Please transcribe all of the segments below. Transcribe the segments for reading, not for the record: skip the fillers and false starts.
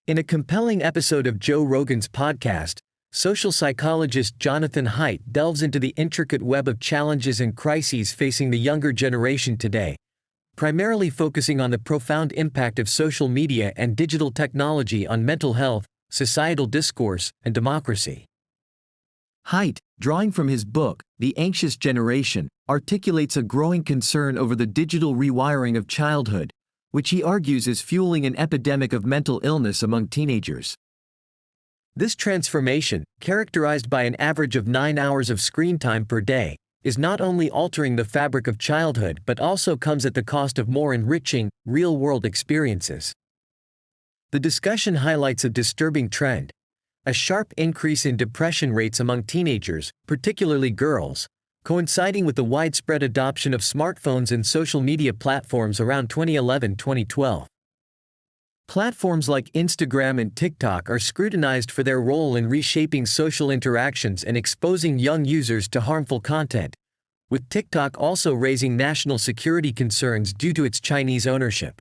In a compelling episode of Joe Rogan's podcast, social psychologist Jonathan Haidt delves into the intricate web of challenges and crises facing the younger generation today, primarily focusing on the profound impact of social media and digital technology on mental health, societal discourse, and democracy. Haidt, drawing from his book, The Anxious Generation, articulates a growing concern over the digital rewiring of childhood, which he argues is fueling an epidemic of mental illness among teenagers. This transformation, characterized by an average of 9 hours of screen time per day, is not only altering the fabric of childhood but also comes at the cost of more enriching, real-world experiences. The discussion highlights a disturbing trend: a sharp increase in depression rates among teenagers, particularly girls, coinciding with the widespread adoption of smartphones and social media platforms around 2011-2012. Platforms like Instagram and TikTok are scrutinized for their role in reshaping social interactions and exposing young users to harmful content, with TikTok also raising national security concerns due to its Chinese ownership.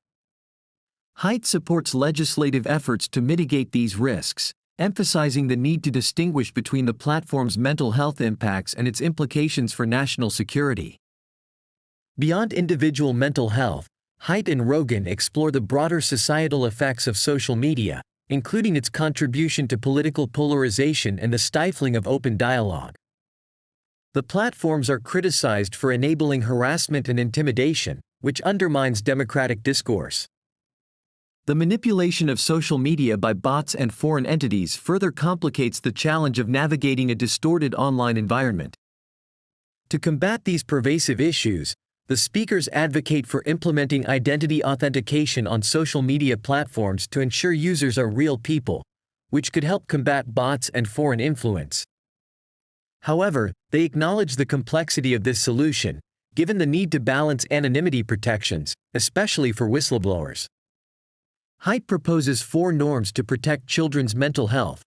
Haidt supports legislative efforts to mitigate these risks, emphasizing the need to distinguish between the platform's mental health impacts and its implications for national security. Beyond individual mental health, Haidt and Rogan explore the broader societal effects of social media, including its contribution to political polarization and the stifling of open dialogue. The platforms are criticized for enabling harassment and intimidation, which undermines democratic discourse. The manipulation of social media by bots and foreign entities further complicates the challenge of navigating a distorted online environment. To combat these pervasive issues, the speakers advocate for implementing identity authentication on social media platforms to ensure users are real people, which could help combat bots and foreign influence. However, they acknowledge the complexity of this solution, given the need to balance anonymity protections, especially for whistleblowers. Haidt proposes 4 norms to protect children's mental health: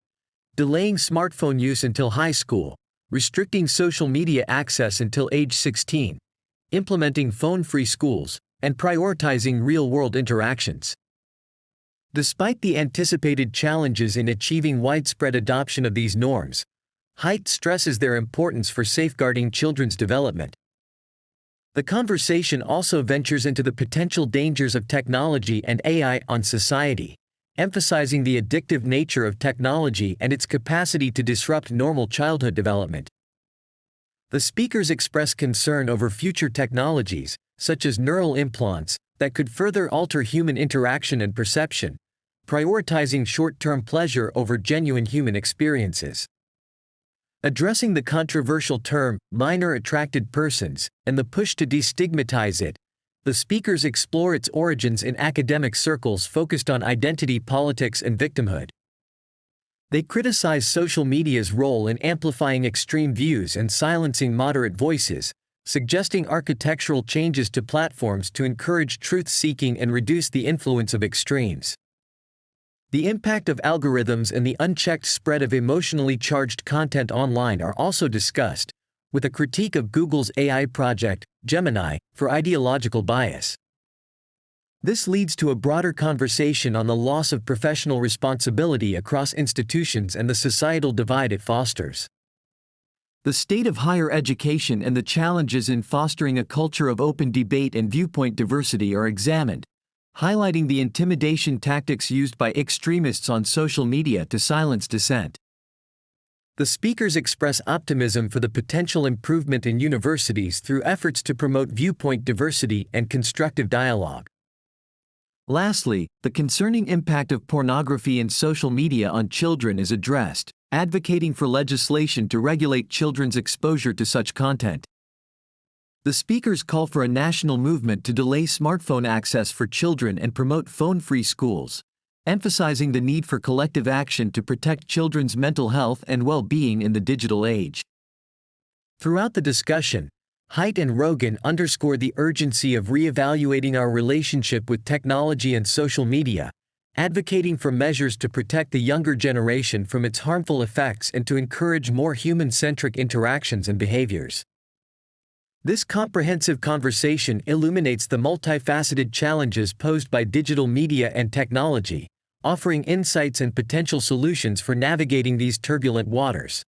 delaying smartphone use until high school, restricting social media access until age 16, implementing phone-free schools, and prioritizing real-world interactions. Despite the anticipated challenges in achieving widespread adoption of these norms, Haidt stresses their importance for safeguarding children's development. The conversation also ventures into the potential dangers of technology and AI on society, emphasizing the addictive nature of technology and its capacity to disrupt normal childhood development. The speakers express concern over future technologies, such as neural implants, that could further alter human interaction and perception, prioritizing short-term pleasure over genuine human experiences. Addressing the controversial term, minor attracted persons, and the push to destigmatize it, the speakers explore its origins in academic circles focused on identity politics and victimhood. They criticize social media's role in amplifying extreme views and silencing moderate voices, suggesting architectural changes to platforms to encourage truth-seeking and reduce the influence of extremes. The impact of algorithms and the unchecked spread of emotionally charged content online are also discussed, with a critique of Google's AI project, Gemini, for ideological bias. This leads to a broader conversation on the loss of professional responsibility across institutions and the societal divide it fosters. The state of higher education and the challenges in fostering a culture of open debate and viewpoint diversity are examined, highlighting the intimidation tactics used by extremists on social media to silence dissent. The speakers express optimism for the potential improvement in universities through efforts to promote viewpoint diversity and constructive dialogue. Lastly, the concerning impact of pornography and social media on children is addressed, advocating for legislation to regulate children's exposure to such content. The speakers call for a national movement to delay smartphone access for children and promote phone-free schools, emphasizing the need for collective action to protect children's mental health and well-being in the digital age. Throughout the discussion, Haidt and Rogan underscore the urgency of re-evaluating our relationship with technology and social media, advocating for measures to protect the younger generation from its harmful effects and to encourage more human-centric interactions and behaviors. This comprehensive conversation illuminates the multifaceted challenges posed by digital media and technology, offering insights and potential solutions for navigating these turbulent waters.